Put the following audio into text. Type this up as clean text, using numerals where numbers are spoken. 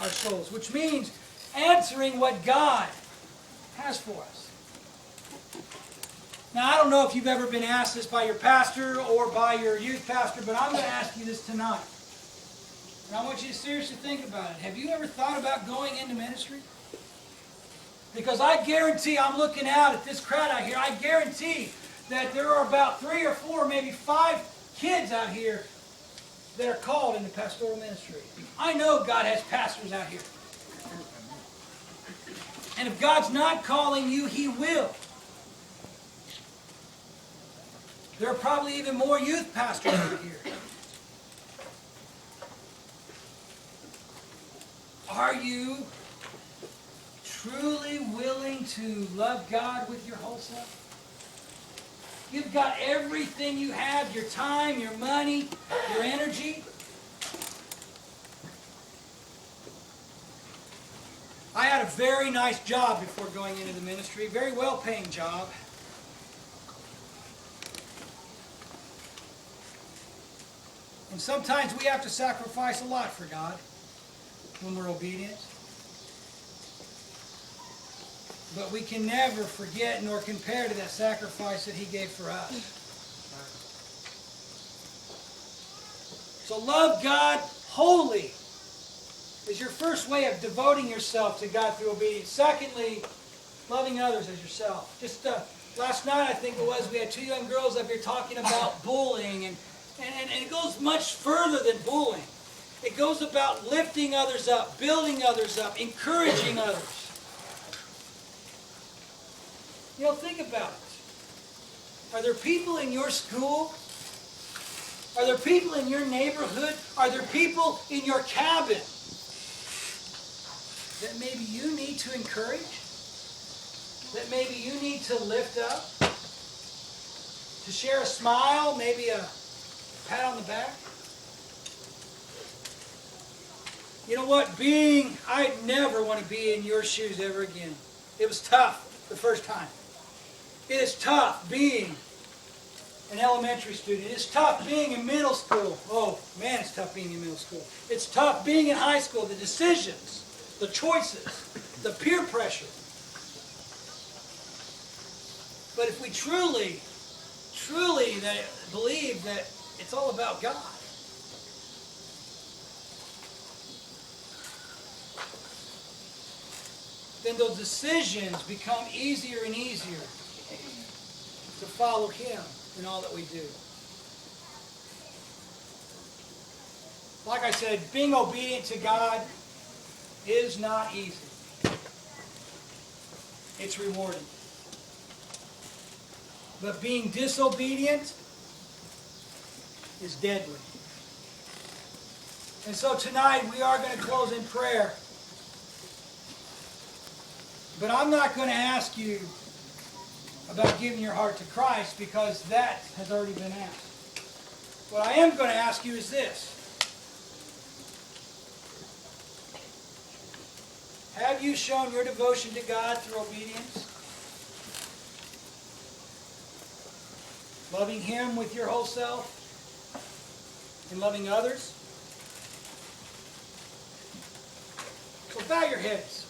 our souls, which means answering what God has for us. Now, I don't know if you've ever been asked this by your pastor or by your youth pastor, but I'm going to ask you this tonight. And I want you to seriously think about it. Have you ever thought about going into ministry? Because I guarantee, I'm looking out at this crowd out here, I guarantee that there are about 3 or 4, maybe 5 kids out here that are called into pastoral ministry. I know God has pastors out here. And if God's not calling you, He will. There are probably even more youth pastors out here. Are you truly willing to love God with your whole self? You've got everything you have, your time, your money, your energy. I had a very nice job before going into the ministry, very well-paying job. And sometimes we have to sacrifice a lot for God when we're obedient. But we can never forget nor compare to that sacrifice that He gave for us. So love God wholly is your first way of devoting yourself to God through obedience. Secondly, loving others as yourself. Just last night, I think it was, we had 2 young girls up here talking about bullying. And it goes much further than bullying. It goes about lifting others up, building others up, encouraging others. You know, think about it. Are there people in your school? Are there people in your neighborhood? Are there people in your cabin that maybe you need to encourage? That maybe you need to lift up? To share a smile, maybe a pat on the back? You know what? I never want to be in your shoes ever again. It was tough the first time. It is tough being an elementary student. It's tough being in middle school. Oh, man, it's tough being in middle school. It's tough being in high school. The decisions, the choices, the peer pressure. But if we truly believe that it's all about God, then those decisions become easier and easier to follow Him in all that we do. Like I said, being obedient to God is not easy. It's rewarding. But being disobedient is deadly. And so tonight we are going to close in prayer. But I'm not going to ask you about giving your heart to Christ, because that has already been asked. What I am going to ask you is this. Have you shown your devotion to God through obedience? Loving Him with your whole self and loving others? So bow your heads.